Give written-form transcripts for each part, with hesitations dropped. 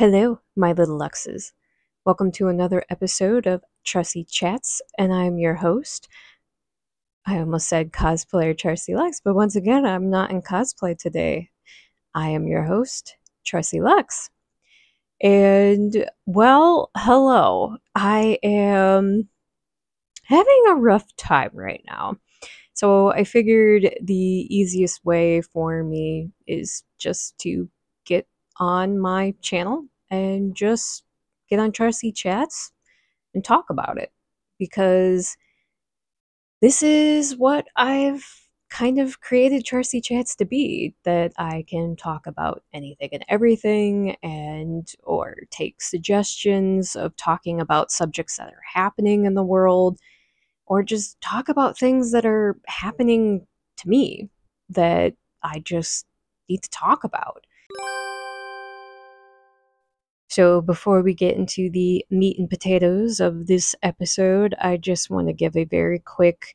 Hello, my little Luxxes. Welcome to another episode of Charsie Chats, and I'm your host. I almost said cosplayer Charsie Luxxx, but once again, I'm not in cosplay today. I am your host, Charsie Luxxx. And, well, hello. I am having a rough time right now. So I figured the easiest way for me is just to get on my channel and just get on Charsie Chats and talk about it, because this is what I've kind of created Charsie Chats to be, that I can talk about anything and everything, and or take suggestions of talking about subjects that are happening in the world, or just talk about things that are happening to me that I just need to talk about. So before we get into the meat and potatoes of this episode, I just want to give a very quick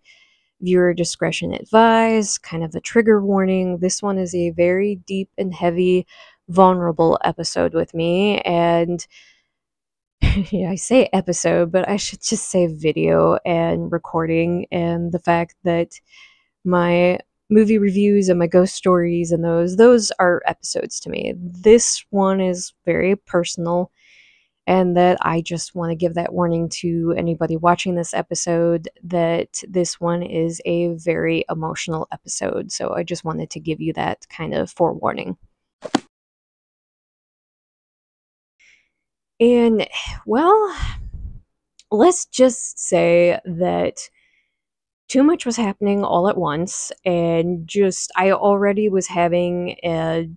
viewer discretion advised, kind of a trigger warning. This one is a very deep and heavy, vulnerable episode with me, and yeah, I say episode, but I should just say video and recording, and the fact that my movie reviews and my ghost stories and those are episodes to me. This one is very personal, and that I just want to give that warning to anybody watching this episode, that this one is a very emotional episode. So I just wanted to give you that kind of forewarning. And, well, let's just say that too much was happening all at once, and just I already was having a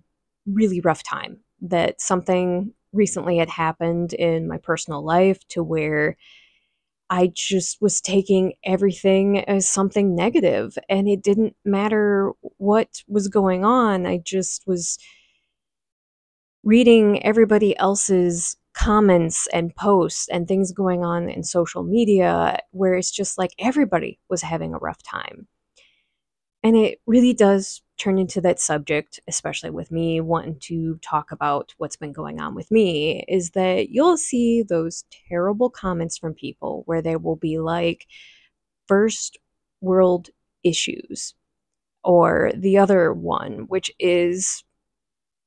really rough time. That something recently had happened in my personal life to where I just was taking everything as something negative, and it didn't matter what was going on. I just was reading everybody else's comments and posts and things going on in social media where it's just like everybody was having a rough time. And it really does turn into that subject, especially with me wanting to talk about what's been going on with me, is that you'll see those terrible comments from people where they will be like, first world issues, or the other one, which is,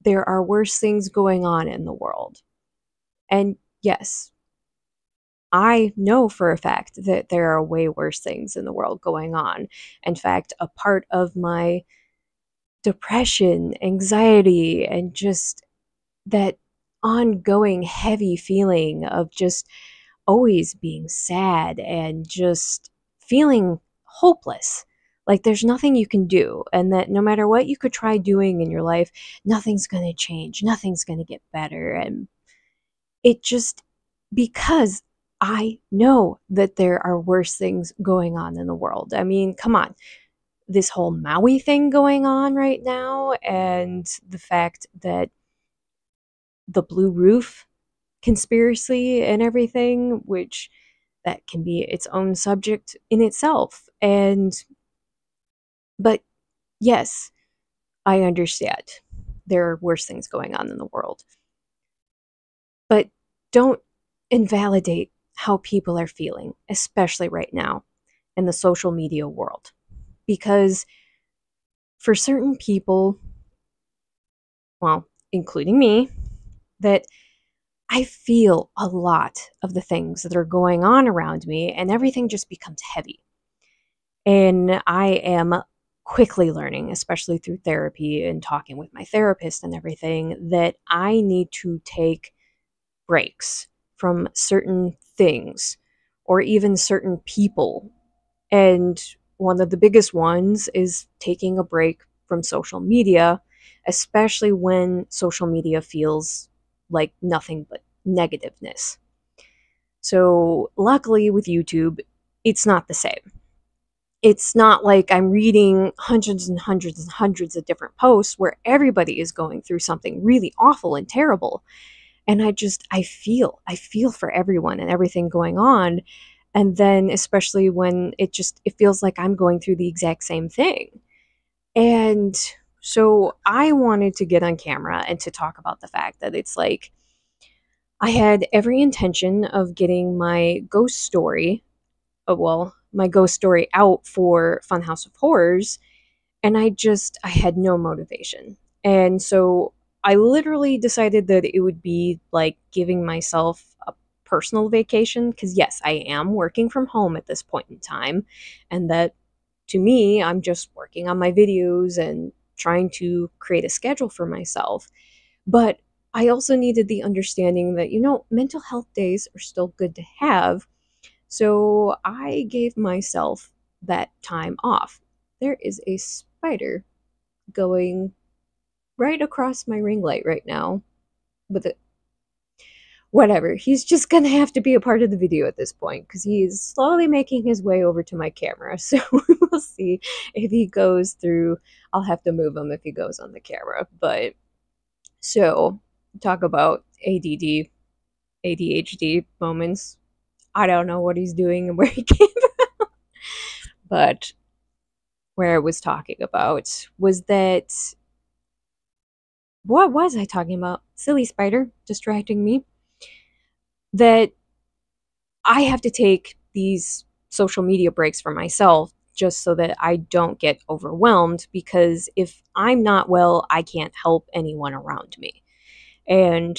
there are worse things going on in the world. And yes, I know for a fact that there are way worse things in the world going on. In fact, a part of my depression, anxiety, and just that ongoing heavy feeling of just always being sad and just feeling hopeless. Like there's nothing you can do, and that no matter what you could try doing in your life, nothing's going to change, nothing's going to get better. And it just, because I know that there are worse things going on in the world. I mean, come on. This whole Maui thing going on right now, and the fact that the blue roof conspiracy and everything, which that can be its own subject in itself. And, but yes, I understand there are worse things going on in the world. But don't invalidate how people are feeling, especially right now in the social media world. Because for certain people, well, including me, that I feel a lot of the things that are going on around me, and everything just becomes heavy. And I am quickly learning, especially through therapy and talking with my therapist and everything, that I need to take breaks from certain things or even certain people. And one of the biggest ones is taking a break from social media, especially when social media feels like nothing but negativeness. So luckily with YouTube, it's not the same. It's not like I'm reading hundreds and hundreds and hundreds of different posts where everybody is going through something really awful and terrible. And I feel for everyone and everything going on. And then especially when it feels like I'm going through the exact same thing. And so I wanted to get on camera and to talk about the fact that it's like, I had every intention of getting my ghost story, my ghost story out for Funhouse of Horrors, and I had no motivation. And so I literally decided that it would be like giving myself a personal vacation, because yes, I am working from home at this point in time, and that to me, I'm just working on my videos and trying to create a schedule for myself. But I also needed the understanding that, mental health days are still good to have. So I gave myself that time off. There is a spider going right across my ring light right now with it. Whatever. He's just gonna have to be a part of the video at this point because he's slowly making his way over to my camera. So we'll see if he goes through. I'll have to move him if he goes on the camera. But so, talk about ADD, ADHD moments. I don't know what he's doing and where he came from. But where I was talking about was that. What was I talking about? Silly spider distracting me. That I have to take these social media breaks for myself just so that I don't get overwhelmed, because if I'm not well, I can't help anyone around me. And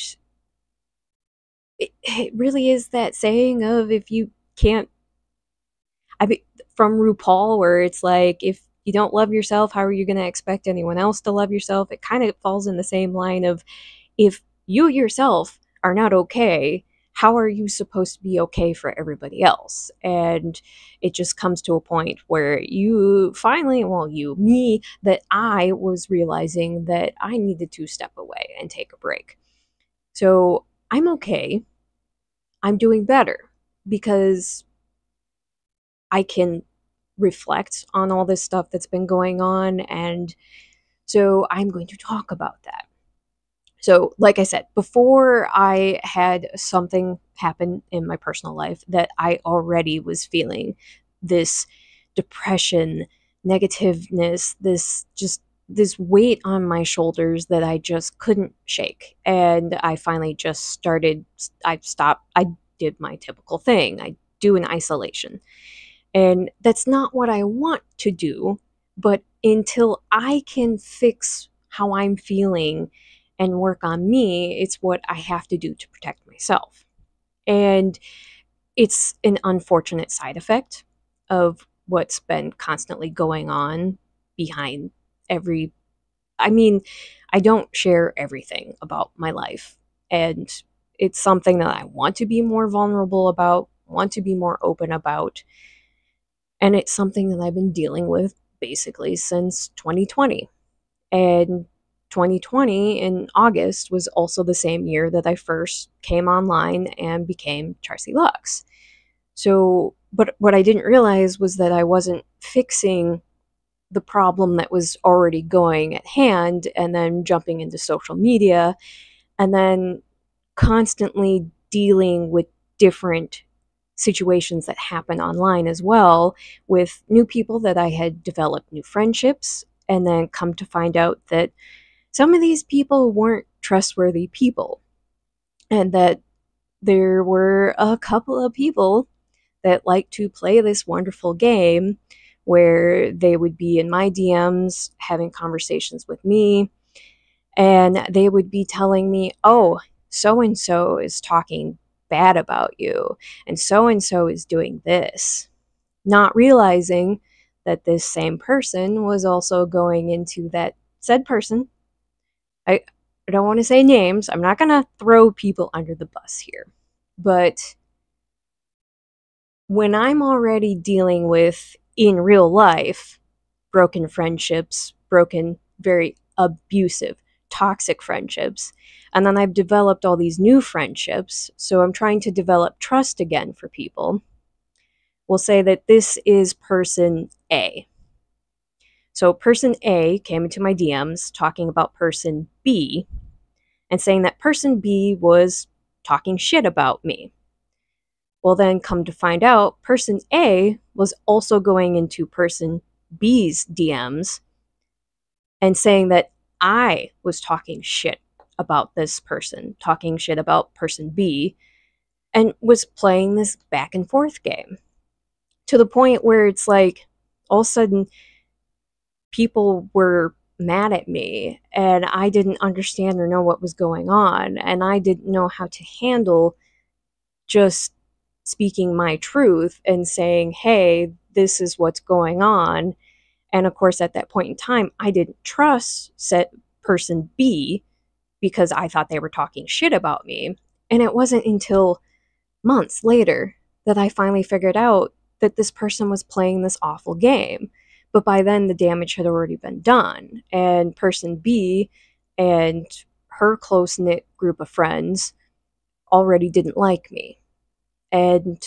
it really is that saying of, if you can't, I mean, from RuPaul, where it's like, if you don't love yourself, how are you going to expect anyone else to love yourself? It kind of falls in the same line of, if you yourself are not okay, how are you supposed to be okay for everybody else? And it just comes to a point where you finally, me, that I was realizing that I needed to step away and take a break. So I'm okay. I'm doing better because I can reflect on all this stuff that's been going on. And so I'm going to talk about that. So, like I said, before I had something happen in my personal life that I already was feeling this depression, negativeness, this weight on my shoulders that I just couldn't shake. And I finally just started, I did my typical thing. I do an isolation. And that's not what I want to do, but until I can fix how I'm feeling and work on me, it's what I have to do to protect myself. And it's an unfortunate side effect of what's been constantly going on behind every. I mean, I don't share everything about my life. And it's something that I want to be more vulnerable about, want to be more open about. And it's something that I've been dealing with basically since 2020. And 2020 in August was also the same year that I first came online and became Charsie Luxxx. So, but what I didn't realize was that I wasn't fixing the problem that was already going at hand and then jumping into social media and then constantly dealing with different situations that happen online as well, with new people that I had developed new friendships, and then come to find out that some of these people weren't trustworthy people, and that there were a couple of people that like to play this wonderful game where they would be in my DMs having conversations with me, and they would be telling me, oh, so and so is talking bad about you, and so is doing this, not realizing that this same person was also going into that said person. I don't want to say names. I'm not going to throw people under the bus here. But when I'm already dealing with, in real life, broken friendships, broken, very abusive, toxic friendships, and then I've developed all these new friendships, so I'm trying to develop trust again for people. We'll say that this is person A. So person A came into my DMs talking about person B and saying that person B was talking shit about me. Well, then come to find out, person A was also going into person B's DMs and saying that I was talking shit about this person, talking shit about person B, and was playing this back and forth game to the point where it's like all of a sudden people were mad at me and I didn't understand or know what was going on, and I didn't know how to handle just speaking my truth and saying, hey, this is what's going on. And of course, at that point in time, I didn't trust set person B because I thought they were talking shit about me. And it wasn't until months later that I finally figured out that this person was playing this awful game. But by then, the damage had already been done. And person B and her close knit group of friends already didn't like me. And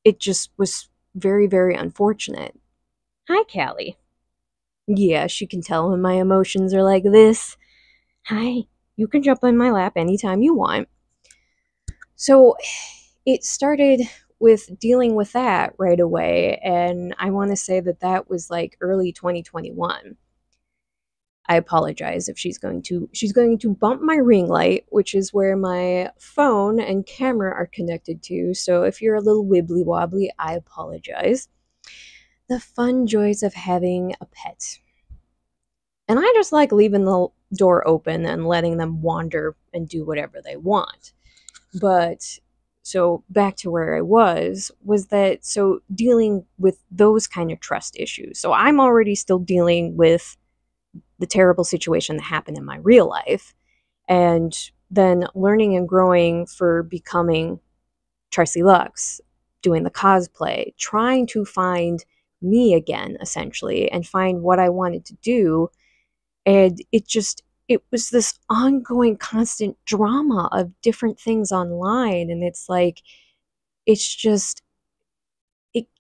it just was very, very unfortunate. Hi, Callie. Yeah, she can tell when my emotions are like this. Hi, you can jump in my lap anytime you want. So it started with dealing with that right away, and I want to say that that was like early 2021. I apologize if she's going to bump my ring light, which is where my phone and camera are connected to. So if you're a little wibbly wobbly, I apologize. The fun joys of having a pet. And I just like leaving the door open and letting them wander and do whatever they want. But so back to where I was that so dealing with those kind of trust issues. So I'm already still dealing with the terrible situation that happened in my real life, and then learning and growing for becoming Charsie Luxxx, doing the cosplay, trying to find me again, essentially, and find what I wanted to do. And it was this ongoing constant drama of different things online. And it's like, it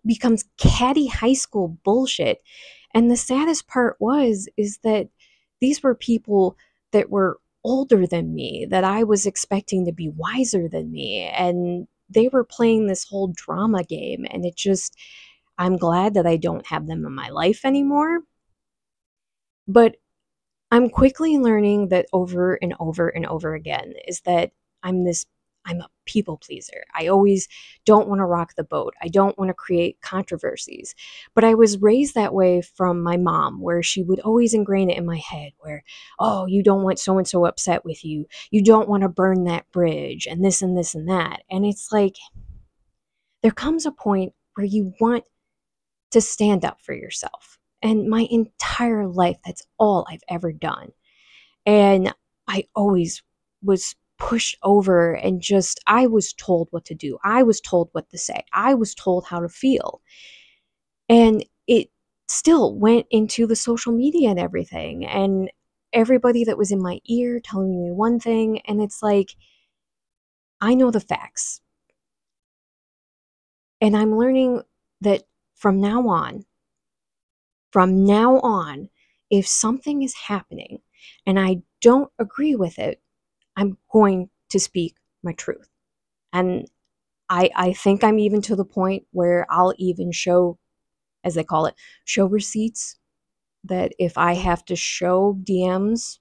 becomes catty high school bullshit. And the saddest part is that these were people that were older than me, that I was expecting to be wiser than me. And they were playing this whole drama game. And I'm glad that I don't have them in my life anymore. But I'm quickly learning that over and over and over again is that I'm a people pleaser. I always don't want to rock the boat. I don't want to create controversies. But I was raised that way from my mom, where she would always ingrain it in my head where, oh, you don't want so and so upset with you. You don't want to burn that bridge and this and this and that. And it's like, there comes a point where you want to stand up for yourself. And my entire life, that's all I've ever done. And I always was pushed over and I was told what to do. I was told what to say. I was told how to feel. And it still went into the social media and everything. And everybody that was in my ear telling me one thing. And it's like, I know the facts. And I'm learning that from now on, if something is happening and I don't agree with it, I'm going to speak my truth. And I think I'm even to the point where I'll even show, as they call it, show receipts, that if I have to show DMs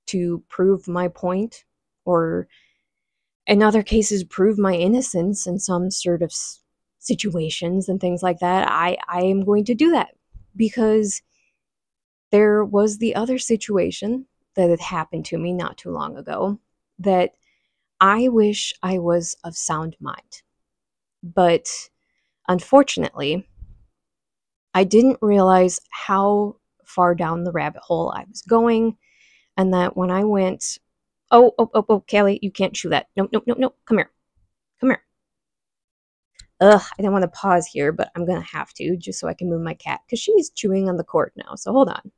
to prove my point, or in other cases, prove my innocence in some sort of situations and things like that, I am going to do that. Because there was the other situation that had happened to me not too long ago that I wish I was of sound mind. But unfortunately, I didn't realize how far down the rabbit hole I was going, and that when I went, oh, Callie, you can't chew that. No, come here. Ugh, I don't want to pause here, but I'm going to have to, just so I can move my cat, because she's chewing on the cord now, so hold on.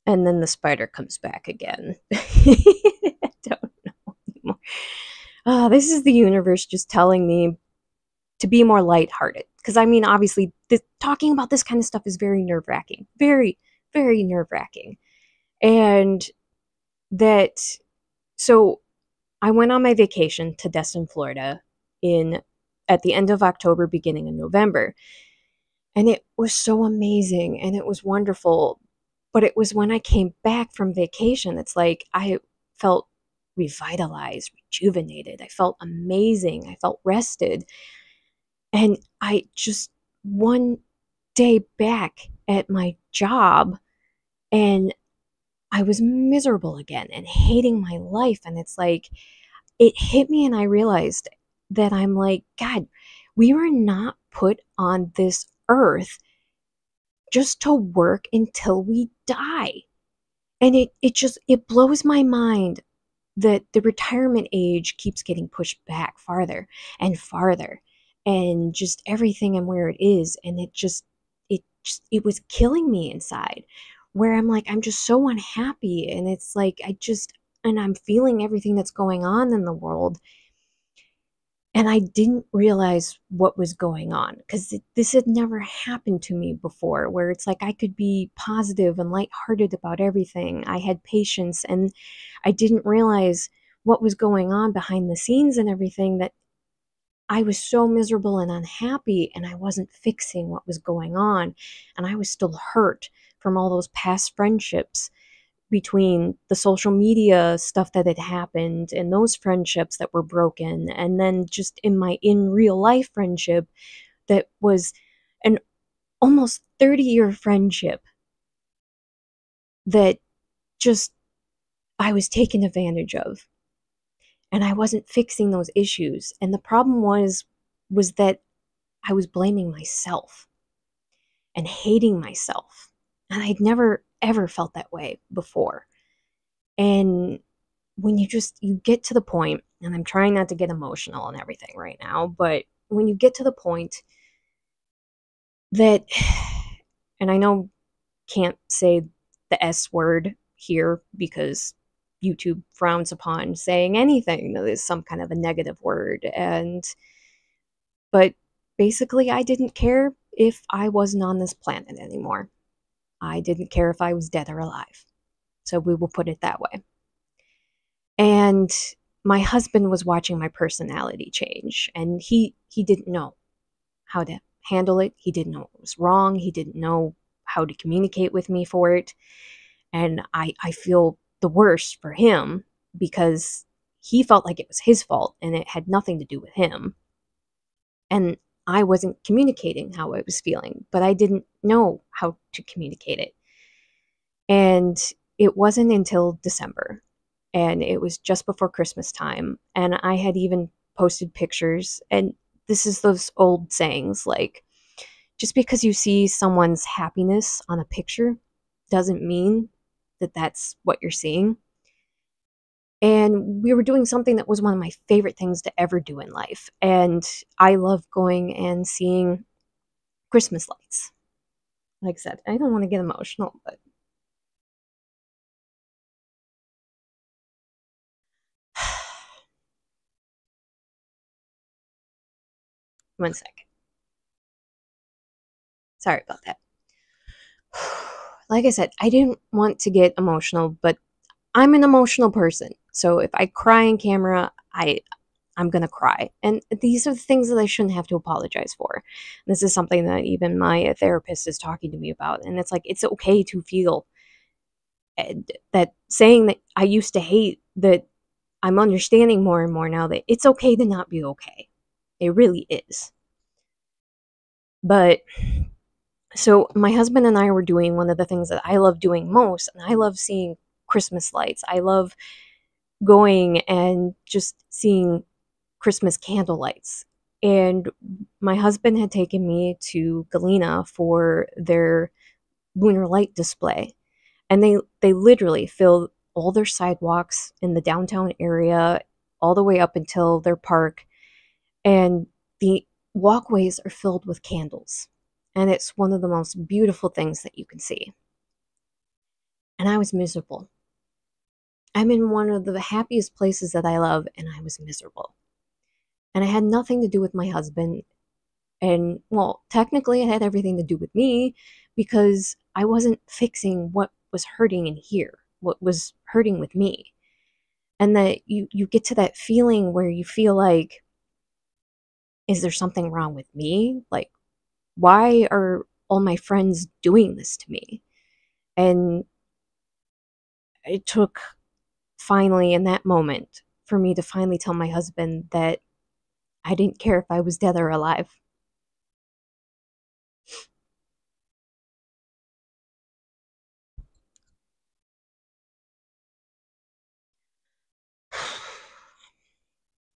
And then the spider comes back again. I don't know anymore. This is the universe just telling me to be more lighthearted. Because, I mean, obviously, talking about this kind of stuff is very nerve-wracking. Very, very nerve-wracking. And so I went on my vacation to Destin, Florida, at the end of October, beginning of November. And it was so amazing and it was wonderful. But it was when I came back from vacation, it's like I felt revitalized, rejuvenated. I felt amazing. I felt rested. And I just, one day back at my job, and I was miserable again and hating my life. And it's like, it hit me, and I realized that I'm like, God, we were not put on this earth just to work until we die. And it blows my mind that the retirement age keeps getting pushed back farther and farther, and just everything and where it is. And it was killing me inside, where I'm like, I'm just so unhappy. And it's like, and I'm feeling everything that's going on in the world. And I didn't realize what was going on, because this had never happened to me before, where it's like I could be positive and lighthearted about everything. I had patience, and I didn't realize what was going on behind the scenes and everything, that I was so miserable and unhappy, and I wasn't fixing what was going on. And I was still hurt from all those past friendships, between the social media stuff that had happened and those friendships that were broken, and then just in real life friendship that was an almost 30-year friendship that just I was taken advantage of, and I wasn't fixing those issues. And the problem was that I was blaming myself and hating myself, and I'd never ever felt that way before. And when you get to the point, and I'm trying not to get emotional and everything right now, but when you get to the point that, and I know can't say the S word here because YouTube frowns upon saying anything that is some kind of a negative word, but basically I didn't care if I wasn't on this planet anymore. I didn't care if I was dead or alive. So we will put it that way. And my husband was watching my personality change, and he didn't know how to handle it. He didn't know what was wrong. He didn't know how to communicate with me for it. And I feel the worst for him, because he felt like it was his fault and it had nothing to do with him. And I wasn't communicating how I was feeling, but I didn't know how to communicate it. And it wasn't until December, and it was just before Christmas time, and I had even posted pictures. And this is those old sayings, like, just because you see someone's happiness on a picture doesn't mean that that's what you're seeing. And we were doing something that was one of my favorite things to ever do in life, and I love going and seeing Christmas lights. Like I said, I don't want to get emotional, but one second. Sorry about that. Like I said, I didn't want to get emotional, but I'm an emotional person. So if I cry in camera, I'm gonna cry. And these are the things that I shouldn't have to apologize for. This is something that even my therapist is talking to me about. And it's like, it's okay to feel. And that saying that I used to hate, that I'm understanding more and more now, that it's okay to not be okay. It really is. But so my husband and I were doing one of the things that I love doing most, and I love seeing Christmas lights. I love going and just seeing Christmas candle lights. And my husband had taken me to Galena for their lunar light display. And they literally fill all their sidewalks in the downtown area all the way up until their park. And the walkways are filled with candles. And it's one of the most beautiful things that you can see. And I was miserable. I'm in one of the happiest places that I love, and I was miserable. And it had nothing to do with my husband. And, well, technically it had everything to do with me, because I wasn't fixing what was hurting in here, what was hurting with me. And that you get to that feeling where you feel like, is there something wrong with me? Like, why are all my friends doing this to me? And it took finally in that moment for me to finally tell my husband that I didn't care if I was dead or alive.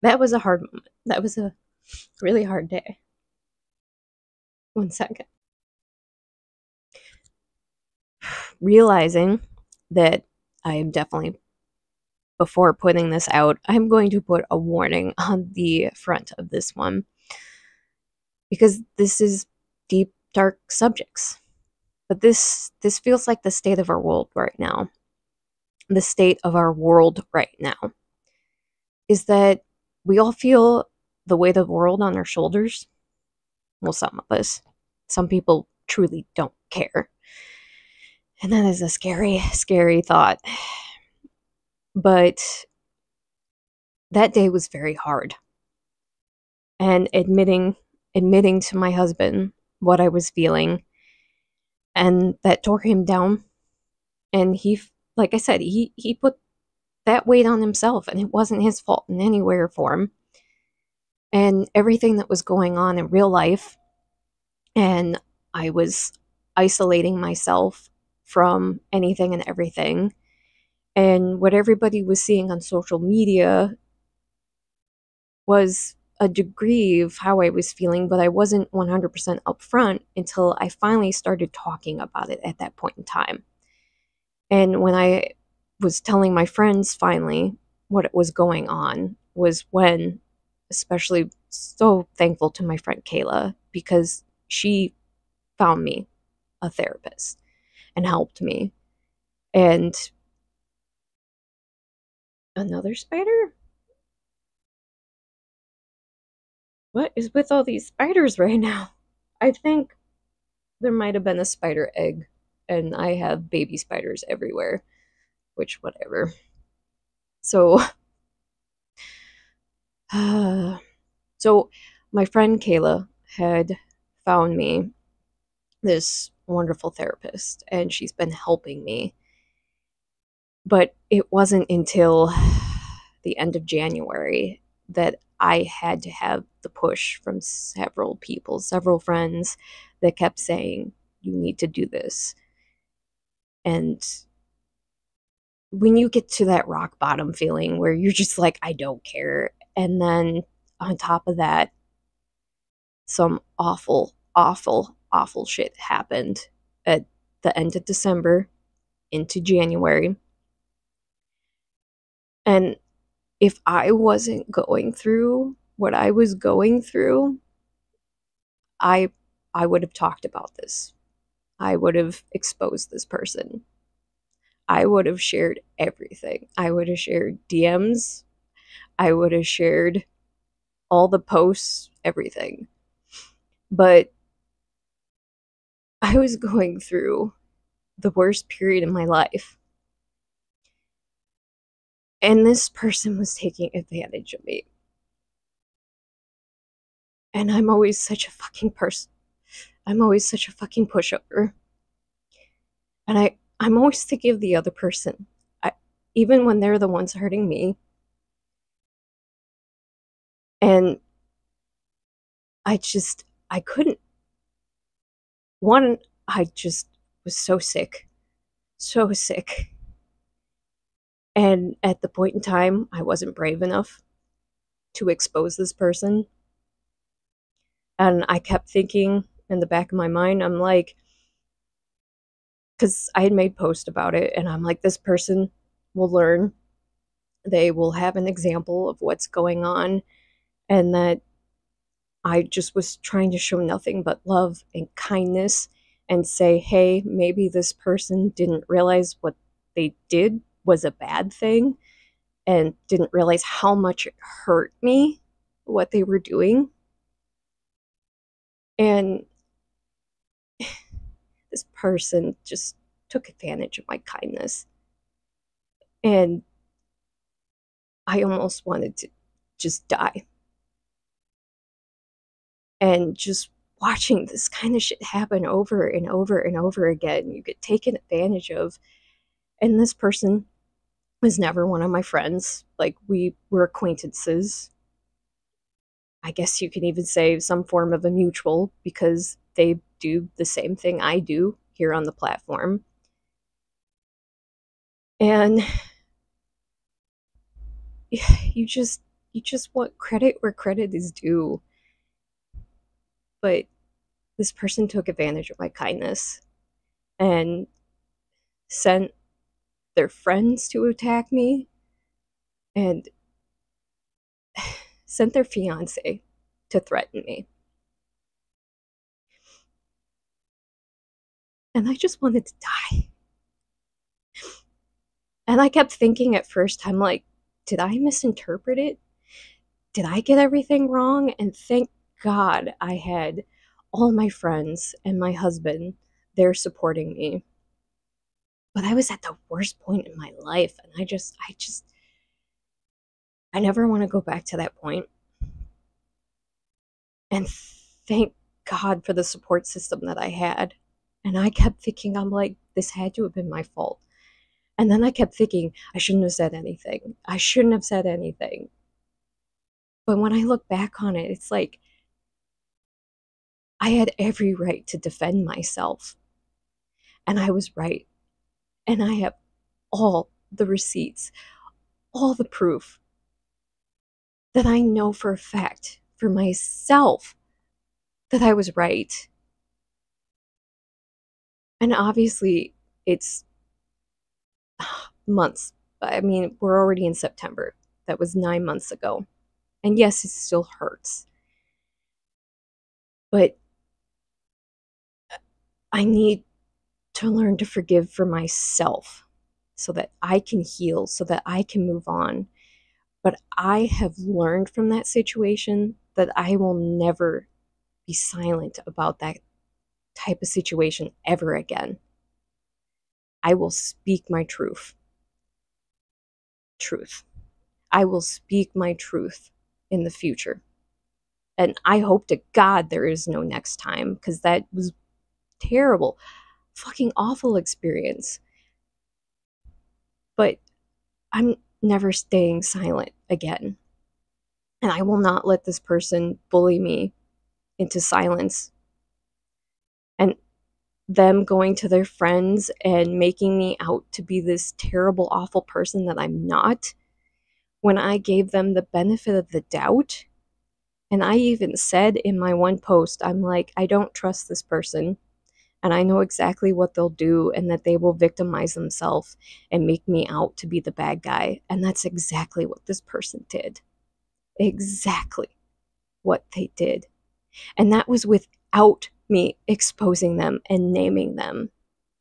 That was a hard moment. That was a really hard day. One second. Realizing that I am definitely, before putting this out, I'm going to put a warning on the front of this one because this is deep, dark subjects. But this feels like the state of our world right now. The state of our world right now is that we all feel the weight of the world on our shoulders. Well, some of us. Some people truly don't care. And that is a scary, scary thought. But that day was very hard. And admitting to my husband what I was feeling, and that tore him down. And he, like I said, he put that weight on himself, and it wasn't his fault in any way or form. And everything that was going on in real life, and I was isolating myself from anything and everything. And what everybody was seeing on social media was a degree of how I was feeling, but I wasn't 100% upfront until I finally started talking about it at that point in time. And when I was telling my friends finally what was going on was when, especially so thankful to my friend Kayla, because she found me a therapist and helped me. And another spider? What is with all these spiders right now? I think there might have been a spider egg, and I have baby spiders everywhere, which, whatever. So, so my friend Kayla had found me this wonderful therapist, and she's been helping me. But it wasn't until the end of January that I had to have the push from several people, several friends that kept saying, you need to do this. And when you get to that rock bottom feeling where you're just like, I don't care. And then on top of that, some awful, awful, awful shit happened at the end of December into January. And if I wasn't going through what I was going through, I I would have talked about this. I would have exposed this person. I would have shared everything. I would have shared DMs. I would have shared all the posts, everything. But I was going through the worst period in my life. And this person was taking advantage of me. And I'm always such a fucking person. I'm always such a fucking pushover. And I'm always thinking of the other person. Even when they're the ones hurting me. And I couldn't. One, I just was so sick. So sick. And at the point in time, I wasn't brave enough to expose this person. And I kept thinking in the back of my mind, I'm like, because I had made posts about it, and I'm like, this person will learn. They will have an example of what's going on, and that I just was trying to show nothing but love and kindness and say, hey, maybe this person didn't realize what they did was a bad thing and didn't realize how much it hurt me, what they were doing. And this person just took advantage of my kindness. And I almost wanted to just die and just watching this kind of shit happen over and over and over again. You get taken advantage of. And this person was never one of my friends. Like, we were acquaintances. I guess you can even say some form of a mutual, because they do the same thing I do here on the platform. And you just want credit where credit is due. But this person took advantage of my kindness and sent their friends to attack me, and sent their fiance to threaten me. And I just wanted to die. And I kept thinking at first, I'm like, did I misinterpret it? Did I get everything wrong? And thank God I had all my friends and my husband there supporting me. But I was at the worst point in my life, and I never want to go back to that point. And thank God for the support system that I had. And I kept thinking, I'm like, this had to have been my fault. And then I kept thinking, I shouldn't have said anything. I shouldn't have said anything. But when I look back on it, it's like, I had every right to defend myself. And I was right. And I have all the receipts, all the proof that I know for a fact for myself that I was right. And obviously, it's months. I mean, we're already in September. That was 9 months ago. And yes, it still hurts. But I need to learn to forgive for myself so that I can heal, so that I can move on. But I have learned from that situation that I will never be silent about that type of situation ever again. I will speak my truth. I will speak my truth in the future. And I hope to God there is no next time, because that was terrible, fucking awful experience. But I'm never staying silent again. And I will not let this person bully me into silence. And them going to their friends and making me out to be this terrible, awful person that I'm not, when I gave them the benefit of the doubt. And I even said in my one post, I'm like, I don't trust this person. And I know exactly what they'll do, and that they will victimize themselves and make me out to be the bad guy. And that's exactly what this person did. Exactly what they did. And that was without me exposing them and naming them.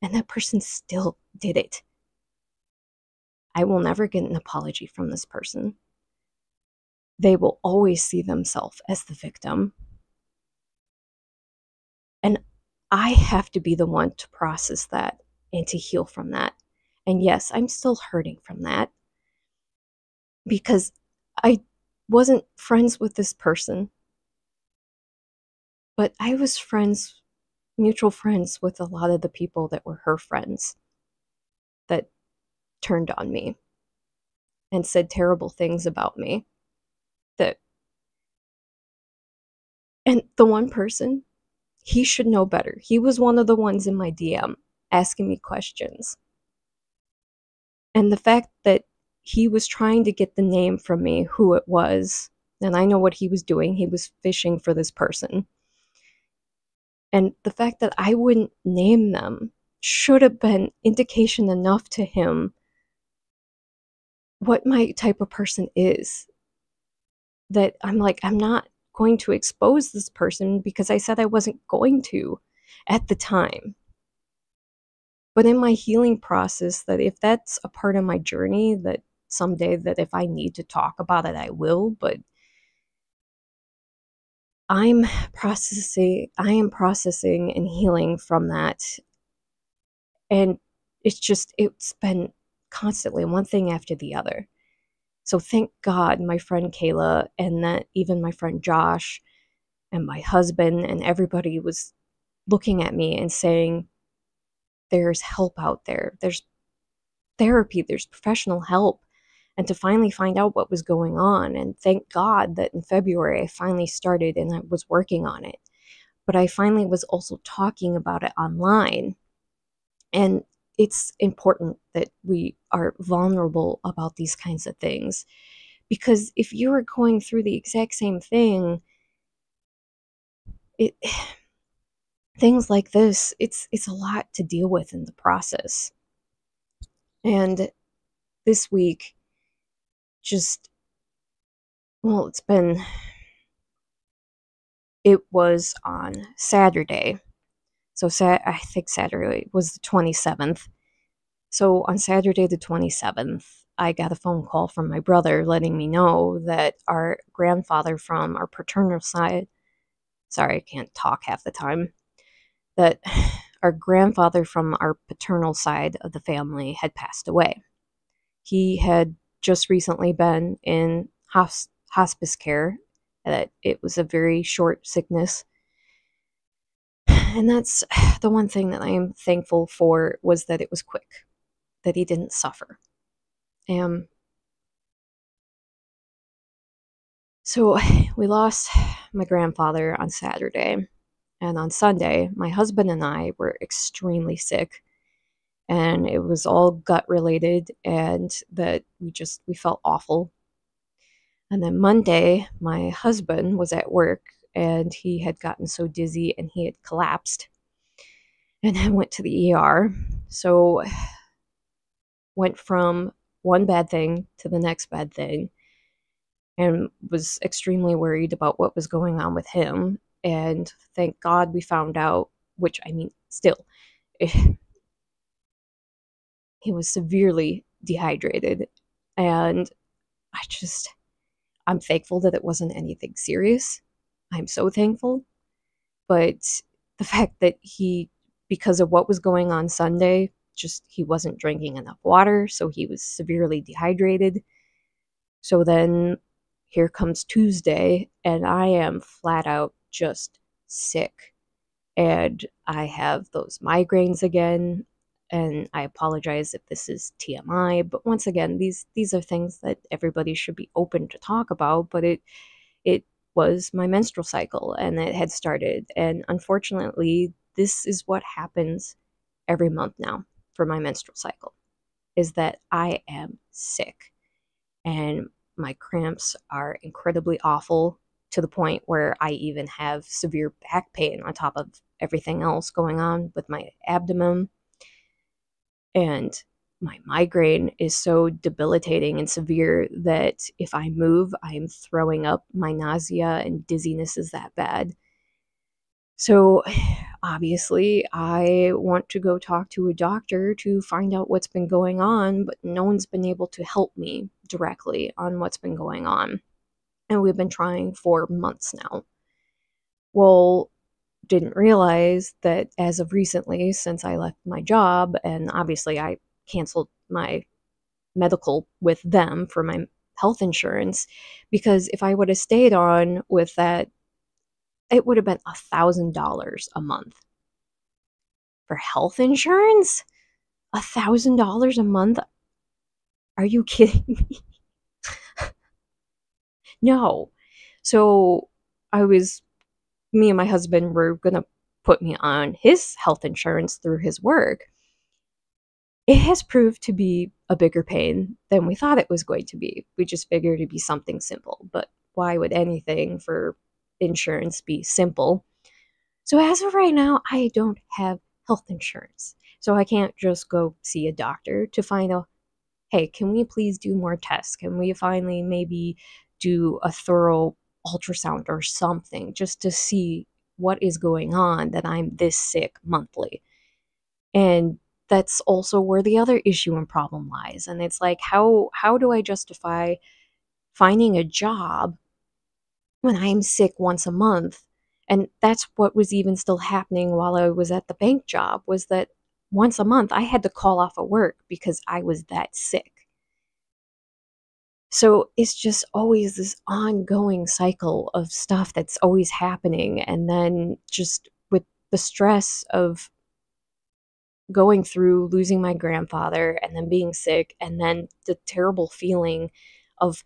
And that person still did it. I will never get an apology from this person. They will always see themselves as the victim. And I have to be the one to process that and to heal from that. And yes, I'm still hurting from that, because I wasn't friends with this person, but I was mutual friends with a lot of the people that were her friends that turned on me and said terrible things about me. And the one person, he should know better. He was one of the ones in my DM asking me questions. And the fact that he was trying to get the name from me, who it was, and I know what he was doing. He was fishing for this person. And the fact that I wouldn't name them should have been indication enough to him what my type of person is. That I'm like, I'm not going to expose this person, because I said I wasn't going to at the time. But in my healing process, that if that's a part of my journey, that someday, that if I need to talk about it, I will. But I am processing and healing from that. And it's been constantly one thing after the other. So thank God my friend Kayla, and that even my friend Josh, and my husband and everybody was looking at me and saying, there's help out there. There's therapy, there's professional help. And to finally find out what was going on, and thank God that in February I finally started and I was working on it. But I finally was also talking about it online. And it's important that we are vulnerable about these kinds of things. Because if you are going through the exact same thing, it things like this, it's a lot to deal with in the process. And this week, just, well, it was on Saturday. So I think Saturday was the 27th. So on Saturday the 27th, I got a phone call from my brother letting me know that our grandfather from our paternal side, sorry, I can't talk half the time, that our grandfather from our paternal side of the family had passed away. He had just recently been in hospice care, that it was a very short sickness. And that's the one thing that I am thankful for, was that it was quick, that he didn't suffer. So we lost my grandfather on Saturday, and on Sunday, my husband and I were extremely sick, and it was all gut related, and that we felt awful. And then Monday, my husband was at work, and he had gotten so dizzy and he had collapsed, and I went to the ER. So went from one bad thing to the next bad thing, and was extremely worried about what was going on with him. And thank God we found out, which, I mean, still, he was severely dehydrated. And I'm thankful that it wasn't anything serious. I'm so thankful. But the fact that because of what was going on Sunday, he wasn't drinking enough water, so he was severely dehydrated. So then here comes Tuesday, and I am flat out just sick. And I have those migraines again. And I apologize if this is TMI, but once again, these are things that everybody should be open to talk about. But it was my menstrual cycle, and it had started. And unfortunately, this is what happens every month now for my menstrual cycle, is that I am sick. And my cramps are incredibly awful, to the point where I even have severe back pain on top of everything else going on with my abdomen. And my migraine is so debilitating and severe that if I move, I'm throwing up. My nausea and dizziness is that bad. So obviously, I want to go talk to a doctor to find out what's been going on, but no one's been able to help me directly on what's been going on. And we've been trying for months now. Well, didn't realize that as of recently, since I left my job, and obviously I canceled my medical with them for my health insurance, because if I would have stayed on with that, it would have been $1,000 a month for health insurance. $1,000 a month? Are you kidding me? No. So me and my husband were gonna put me on his health insurance through his work. It has proved to be a bigger pain than we thought it was going to be. We just figured it'd be something simple, but why would anything for insurance be simple? So as of right now, I don't have health insurance. So I can't just go see a doctor to find out, hey, can we please do more tests? Can we finally maybe do a thorough ultrasound or something, just to see what is going on, that I'm this sick monthly? And that's also where the other issue and problem lies. And it's like, how do I justify finding a job when I'm sick once a month? And that's what was even still happening while I was at the bank job, was that once a month I had to call off of work because I was that sick. So it's just always this ongoing cycle of stuff that's always happening. And then just with the stress of going through losing my grandfather and then being sick, and then the terrible feeling of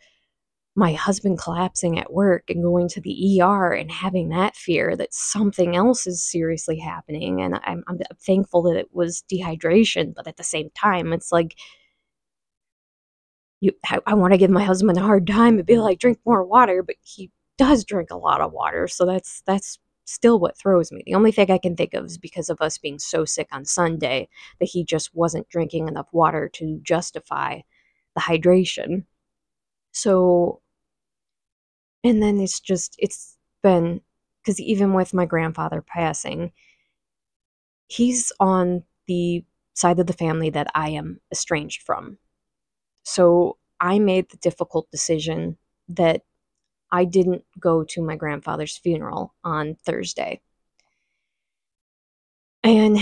my husband collapsing at work and going to the ER and having that fear that something else is seriously happening. And I'm thankful that it was dehydration, but at the same time, it's like, I want to give my husband a hard time and be like, drink more water, but he does drink a lot of water. So that's still what throws me. The only thing I can think of is because of us being so sick on Sunday that he just wasn't drinking enough water to justify the hydration. So, and then it's been, because even with my grandfather passing, he's on the side of the family that I am estranged from. So I made the difficult decision that I didn't go to my grandfather's funeral on Thursday. And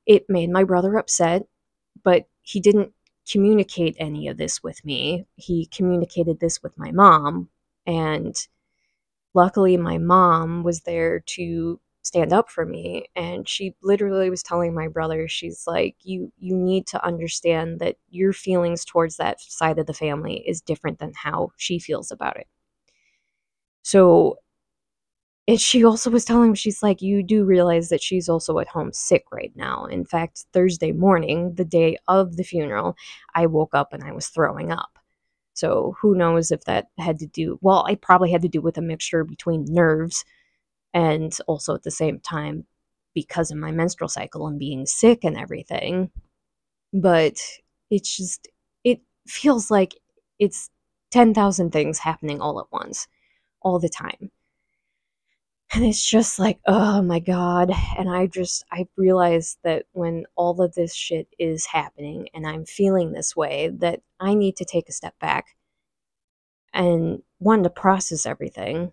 it made my brother upset, but he didn't communicate any of this with me. He communicated this with my mom, and luckily my mom was there to stand up for me, and she literally was telling my brother, she's like, you need to understand that your feelings towards that side of the family is different than how she feels about it. So, and she also was telling me, she's like, you do realize that she's also at home sick right now. In fact, Thursday morning, the day of the funeral, I woke up and I was throwing up. So who knows if that had to do, well, I probably had to do with a mixture between nerves and also at the same time because of my menstrual cycle and being sick and everything. But it's just, it feels like it's 10,000 things happening all at once, all the time. And it's just like, oh my God. And I realized that when all of this shit is happening and I'm feeling this way, that I need to take a step back and one, to process everything,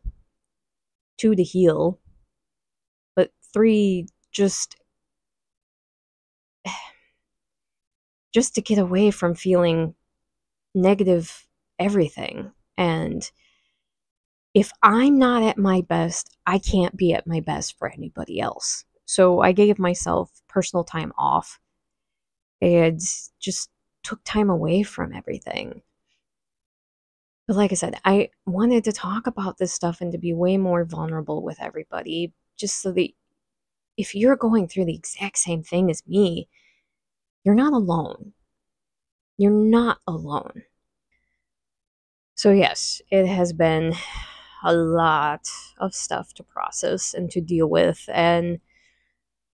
two, to heal, but three, just to get away from feeling negative everything. And if I'm not at my best, I can't be at my best for anybody else. So I gave myself personal time off and just took time away from everything. But like I said, I wanted to talk about this stuff and to be way more vulnerable with everybody, just so that if you're going through the exact same thing as me, you're not alone. You're not alone. So, yes, it has been a lot of stuff to process and to deal with. And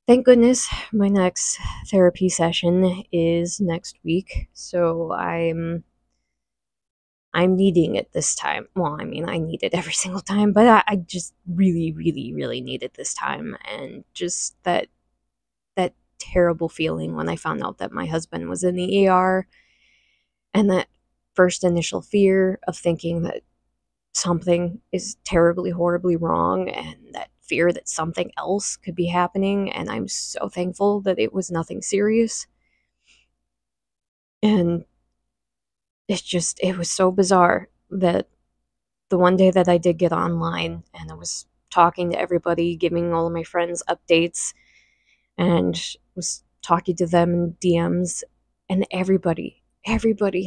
thank goodness my next therapy session is next week. So, I'm needing it this time. Well, I mean, I need it every single time, but I just really, really, really need it this time. And just that terrible feeling when I found out that my husband was in the ER, and that first initial fear of thinking that something is terribly, horribly wrong, and that fear that something else could be happening. And I'm so thankful that it was nothing serious. And it was so bizarre that the one day that I did get online and I was talking to everybody, giving all of my friends updates, and was talking to them in DMs, and everybody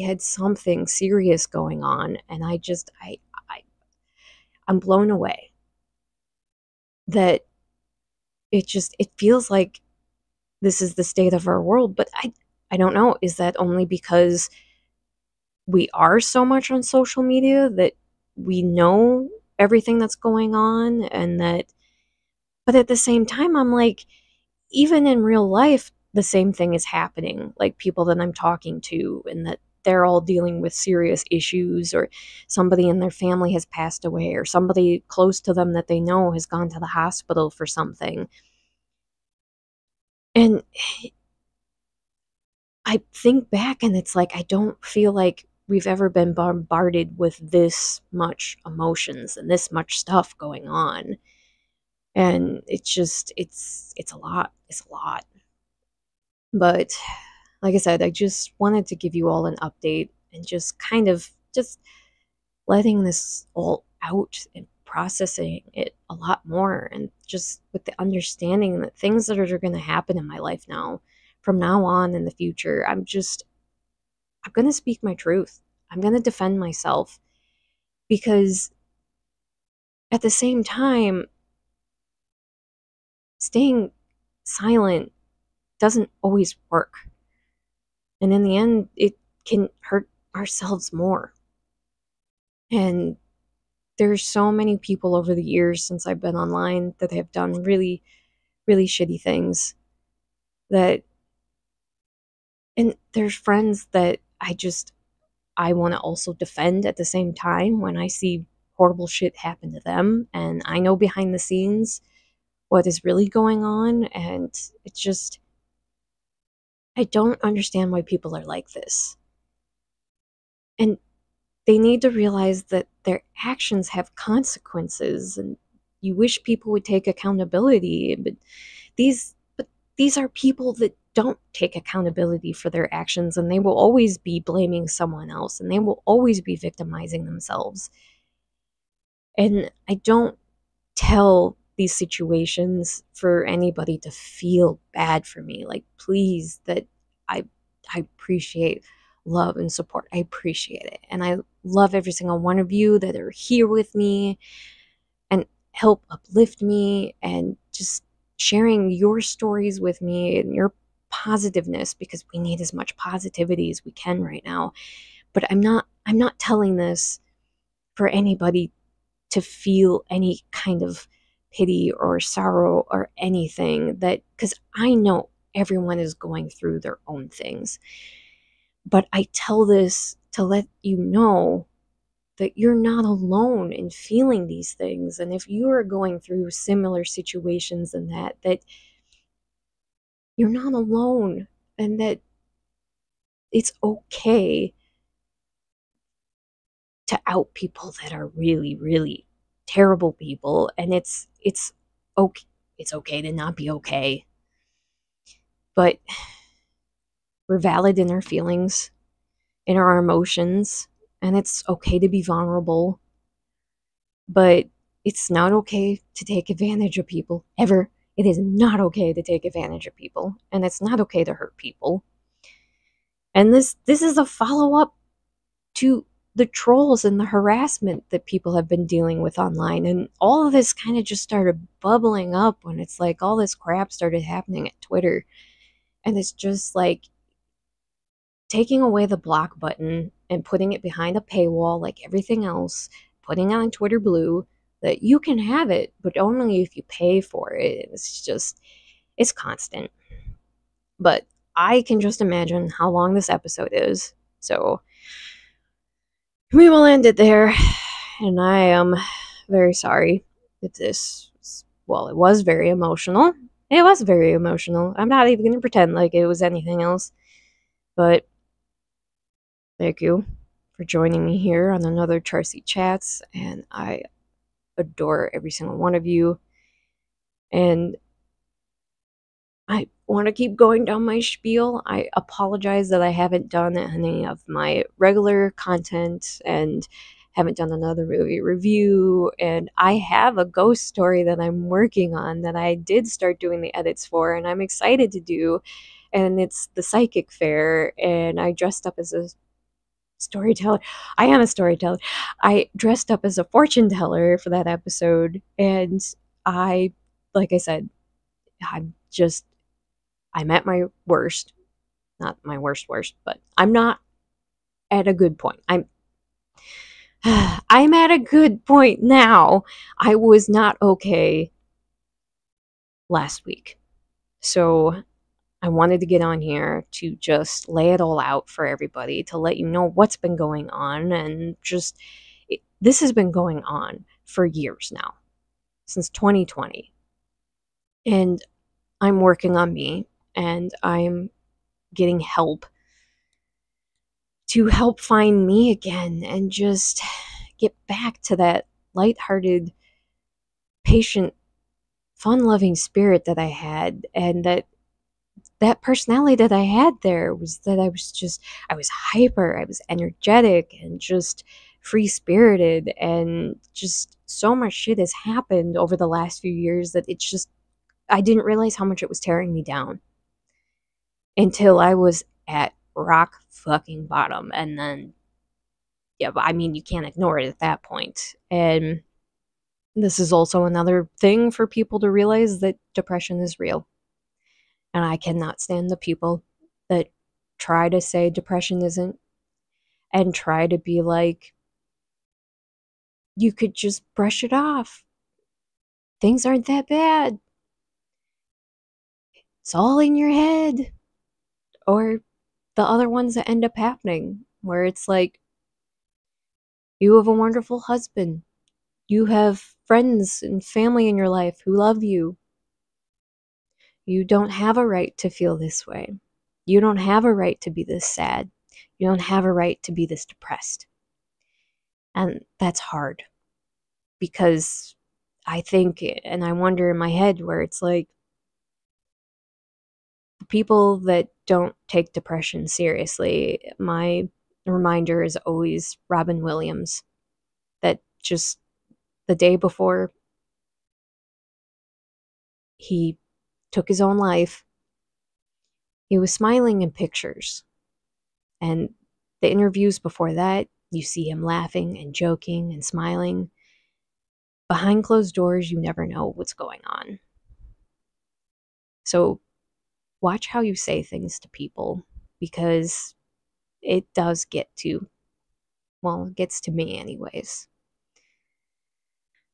had something serious going on, and I'm blown away that it feels like this is the state of our world. But I don't know, is that only because we are so much on social media that we know everything that's going on, and that, but at the same time I'm like, even in real life the same thing is happening, like people that I'm talking to, and that they're all dealing with serious issues, or somebody in their family has passed away, or somebody close to them that they know has gone to the hospital for something. And I think back and it's like, I don't feel like we've ever been bombarded with this much emotions and this much stuff going on. And it's a lot. It's a lot. But like I said, I just wanted to give you all an update and just kind of just letting this all out and processing it a lot more, and just with the understanding that things that are going to happen in my life now, from now on in the future, I'm going to speak my truth. I'm going to defend myself, because at the same time, staying silent doesn't always work. And in the end, it can hurt ourselves more. And there's so many people over the years since I've been online that have done really, really shitty things. And there's friends that I want to also defend at the same time when I see horrible shit happen to them. And I know behind the scenes what is really going on. And it's just, I don't understand why people are like this. And they need to realize that their actions have consequences, and you wish people would take accountability, but these are people that don't take accountability for their actions, and they will always be blaming someone else, and they will always be victimizing themselves. And I don't tell these situations for anybody to feel bad for me. Like, please, that I appreciate love and support. I appreciate it. And I love every single one of you that are here with me and help uplift me, and just sharing your stories with me and your positiveness, because we need as much positivity as we can right now. But I'm not telling this for anybody to feel any kind of pity or sorrow or anything, that, because I know everyone is going through their own things. But I tell this to let you know that you're not alone in feeling these things. And if you are going through similar situations and that you're not alone, and that it's okay to out people that are really, really terrible people. And it's okay. It's okay to not be okay. But we're valid in our feelings, in our emotions, and it's okay to be vulnerable. But it's not okay to take advantage of people, ever. It is not okay to take advantage of people, and it's not okay to hurt people. And this is a follow-up to the trolls and the harassment that people have been dealing with online. And all of this kind of just started bubbling up when it's like all this crap started happening at Twitter. And it's just like taking away the block button and putting it behind a paywall like everything else, putting on Twitter Blue that you can have it, but only if you pay for it. It's constant. But I can just imagine how long this episode is. So we will end it there. And I am very sorry if this, well, it was very emotional. It was very emotional. I'm not even going to pretend like it was anything else. But thank you for joining me here on another Charsie Chats. And I adore every single one of you. And I want to keep going down my spiel. I apologize that I haven't done any of my regular content and haven't done another movie review. And I have a ghost story that I'm working on that I did start doing the edits for, and I'm excited to do. And it's the psychic fair, and I dressed up as a storyteller. I am a storyteller. I dressed up as a fortune teller for that episode, and like I said, I'm at my worst. Not my worst, but I'm not at a good point. I'm at a good point now. I was not okay last week. So I wanted to get on here to just lay it all out for everybody, to let you know what's been going on. And this has been going on for years now, since 2020. And I'm working on me, and I'm getting help to help find me again, and just get back to that lighthearted, patient, fun-loving spirit that I had, and that that personality that I had there was that I was hyper, I was energetic and just free spirited, and just so much shit has happened over the last few years that it's just, I didn't realize how much it was tearing me down until I was at rock fucking bottom. And then, yeah, but I mean, you can't ignore it at that point. And this is also another thing for people to realize that depression is real. And I cannot stand the people that try to say depression isn't, and try to be like, you could just brush it off. Things aren't that bad. It's all in your head. Or the other ones that end up happening, where it's like, you have a wonderful husband. You have friends and family in your life who love you. You don't have a right to feel this way. You don't have a right to be this sad. You don't have a right to be this depressed. And that's hard, because I think, and I wonder in my head, where it's like, people that don't take depression seriously, my reminder is always Robin Williams, that just the day before he took his own life, he was smiling in pictures. And the interviews before that, you see him laughing and joking and smiling. Behind closed doors, you never know what's going on. So watch how you say things to people, because it does get to, well, it gets to me anyways.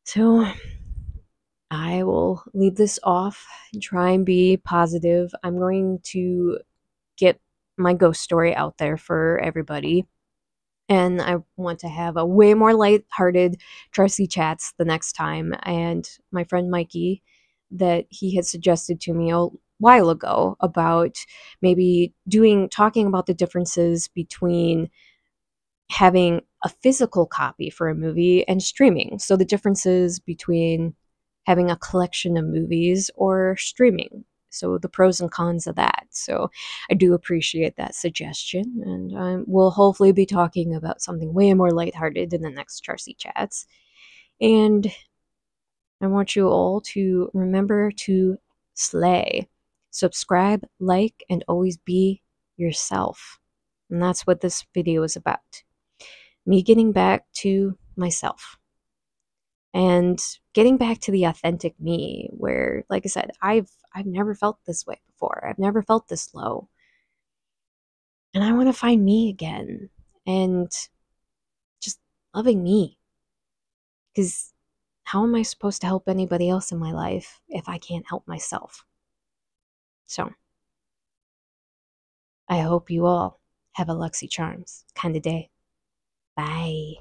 So I will leave this off and try and be positive. I'm going to get my ghost story out there for everybody. And I want to have a way more lighthearted Charsie Chats the next time. And my friend Mikey, that he had suggested to me a while ago about maybe talking about the differences between having a physical copy for a movie and streaming. So the differences between having a collection of movies or streaming. So the pros and cons of that. So I do appreciate that suggestion, and we'll hopefully be talking about something way more lighthearted in the next Charsie Chats. And I want you all to remember to slay, subscribe, like, and always be yourself. And that's what this video is about. Me getting back to myself and getting back to the authentic me, where, like I said, I've never felt this way before. I've never felt this low. And I want to find me again, and just loving me. Because how am I supposed to help anybody else in my life if I can't help myself? So I hope you all have a luxxxycharms kind of day. Bye.